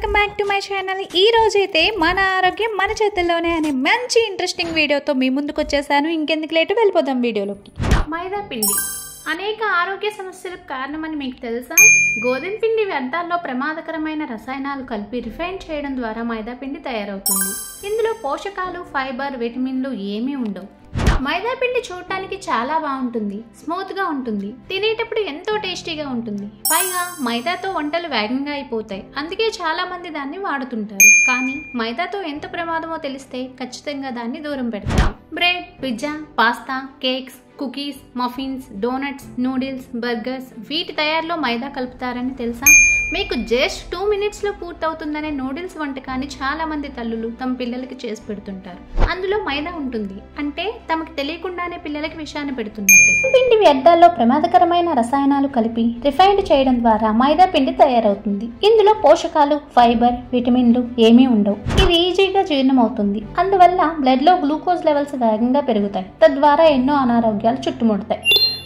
Welcome back to my channel. ఈ రోజైతే మన ఆరోగ్యం మన చేతుల్లోనే అనే మంచి ఇంట్రెస్టింగ్ వీడియోతో మీ ముందుకు వచ్చేసాను. ఇంకెందుకు లేటు వెళ్ళిపోదాం వీడియోలోకి. మైదా పిండి అనేక ఆరోగ్య సమస్యలకు కారణమని మీకు తెలుసా? గోధుమ పిండి వ్యర్థాల్లో ప్రమాదకరమైన రసాయనాలు కలిపి రిఫైన్ చేయడం ద్వారా మైదా పిండి తయారవుతుంది. ఇందులో పోషకాలు, ఫైబర్, విటమిన్లు ఏమీ ఉండవు. మైదా పిండి చూడటానికి చాలా బాగుంటుంది, స్మూత్గా ఉంటుంది, తినేటప్పుడు ఎంతో టేస్టీగా ఉంటుంది. పైగా మైదాతో వంటలు వేగంగా అయిపోతాయి, అందుకే చాలా మంది దాన్ని వాడుతుంటారు. కానీ మైదాతో ఎంత ప్రమాదమో తెలిస్తే ఖచ్చితంగా దాన్ని దూరం పెడతారు. Bread, pizza, pasta, cakes, cookies, muffins, donuts, noodles, burgers వీటి తయారీలో మైదా కలుపుతారని తెలుసా? మీకు జస్ట్ 2 minutesలో పూర్తవుతుందనే నూడిల్స్ వంటకాన్ని చాలా మంది తల్లులు తమ పిల్లలకి చేసి పెడుతుంటారు. అందులో మైదా ఉంటుంది అంటే తమకు తెలియకుండానే పిల్లలకి విషయాన్ని పెడుతున్నట్టే. పిండి వ్యర్థాల్లో ప్రమాదకరమైన రసాయనాలు కలిపి రిఫైండ్ చేయడం ద్వారా మైదా పిండి తయారవుతుంది. ఇందులో పోషకాలు, ఫైబర్, విటమిన్లు ఏమీ ఉండవు. ఇది ఈజీగా జీర్ణమవుతుంది. అందువల్ల బ్లడ్ లో గ్లూకోజ్ లెవెల్స్ వేగంగా పెరుగుతాయి. తద్వారా ఎన్నో అనారోగ్యాలు చుట్టుముడతాయి.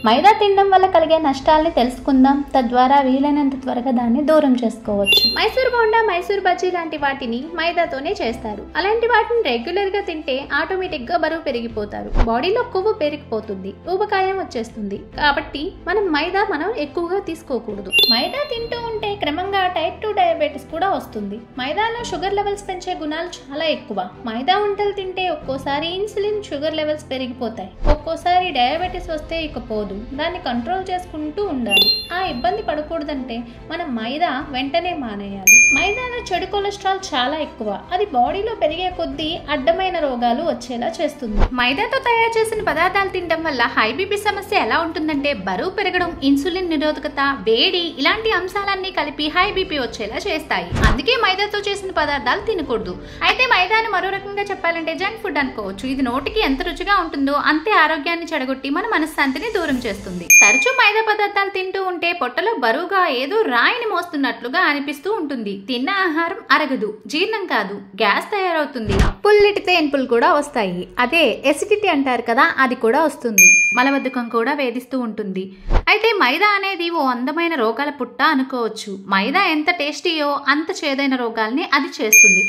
మైదా తినడం వల్ల కలిగే నష్టాల్ని తెలుసుకుందాం. తద్వారా వీలైనంత త్వరగా దాన్ని దూరం చేసుకోవచ్చు. మైసూర్ బోండా, మైసూర్ బజ్జీ లాంటి వాటిని మైదాతోనే చేస్తారు. అలాంటి వాటిని రెగ్యులర్ గా తింటే ఆటోమేటిక్ గా బరువు పెరిగిపోతారు. బాడీలో కొవ్వు పెరిగిపోతుంది, ఊబకాయం వచ్చేస్తుంది. కాబట్టి మనం ఎక్కువగా తీసుకోకూడదు. మైదా తింటూ ఉంటే క్రమంగా టైప్ 2 డయాబెటీస్ కూడా వస్తుంది. మైదాలో షుగర్ లెవెల్స్ పెంచే గుణాలు చాలా ఎక్కువ. మైదా వంటలు తింటే ఒక్కోసారి ఇన్సులిన్, షుగర్ లెవెల్స్ పెరిగిపోతాయి. ఒక్కోసారి డయాబెటీస్ వస్తే ఇకపోదు. దాన్ని కంట్రోల్ చేసుకుంటూ ఉండాలి. ఆ ఇబ్బంది పడకూడదంటే మనం మైదా వెంటనే మానేయాలి. మైదాలో చెడు కొలెస్ట్రాల్ చాలా ఎక్కువ. అది బాడీలో పెరిగే కొద్దీ అడ్డమైన రోగాలు వచ్చేలా చేస్తుంది. మైదాతో తయారు చేసిన పదార్థాలు తినడం వల్ల హై బీపీ సమస్య ఎలా ఉంటుందంటే బరువు పెరగడం, ఇన్సులిన్ నిరోధకత, వేడి ఇలాంటి అంశాలన్నీ కలిపి హై బీపీ వచ్చేలా చేస్తాయి. అందుకే మైదాతో చేసిన పదార్థాలు తినకూడదు. అయితే మైదాను మరో రకంగా చెప్పాలంటే జంక్ ఫుడ్ అనుకోవచ్చు. ఇది నోటికి ఎంత రుచిగా ఉంటుందో అంతే ఆరోగ్యాన్ని చెడగొట్టి మన మనశ్శాంతిని దూరం చేస్తుంది. తరచూ మైదా పదార్థాలు తింటూ ఉంటే పొట్టలో బరువుగా ఏదో రాయిని మోస్తున్నట్లుగా అనిపిస్తూ ఉంటుంది. తిన్న ఆహారం అరగదు, జీర్ణం కాదు, గ్యాస్ తయారవుతుంది, పుల్లటి తేన్పులు కూడా వస్తాయి. అదే ఎసిడిటీ అంటారు కదా, అది కూడా వస్తుంది. మలబద్ధకం కూడా వేధిస్తూ ఉంటుంది. అయితే మైదా అనేది ఓ అందమైన రోగాల పుట్ట అనుకోవచ్చు. మైదా ఎంత టేస్టీయో అంత చేదైన రోగాల్ని అది చేస్తుంది.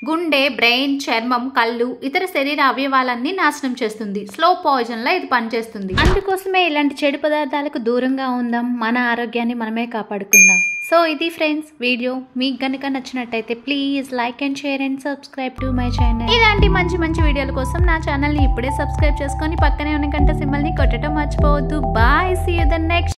గుండె, బ్రెయిన్, చర్మం, కళ్ళు, ఇతర శరీర అవయవాలన్నీ నాశనం చేస్తుంది. స్లో పాయిజన్ లా ఇది పనిచేస్తుంది. అందుకోసమే ఇలాంటి చెడు పదార్థాలకు దూరంగా ఉందాం. మన ఆరోగ్యాన్ని మనమే కాపాడుకుందాం. సో ఇది ఫ్రెండ్స్ వీడియో. మీకు గనుక నచ్చినట్టయితే please like and share and subscribe to my channel. ఇలాంటి మంచి మంచి వీడియోల కోసం నా ఛానల్ ని ఇప్పుడే సబ్స్క్రైబ్ చేసుకొని పక్కనే ఉన్న గంట సింబల్ ని కొట్టడం మర్చిపోవద్దు. Bye, see you the next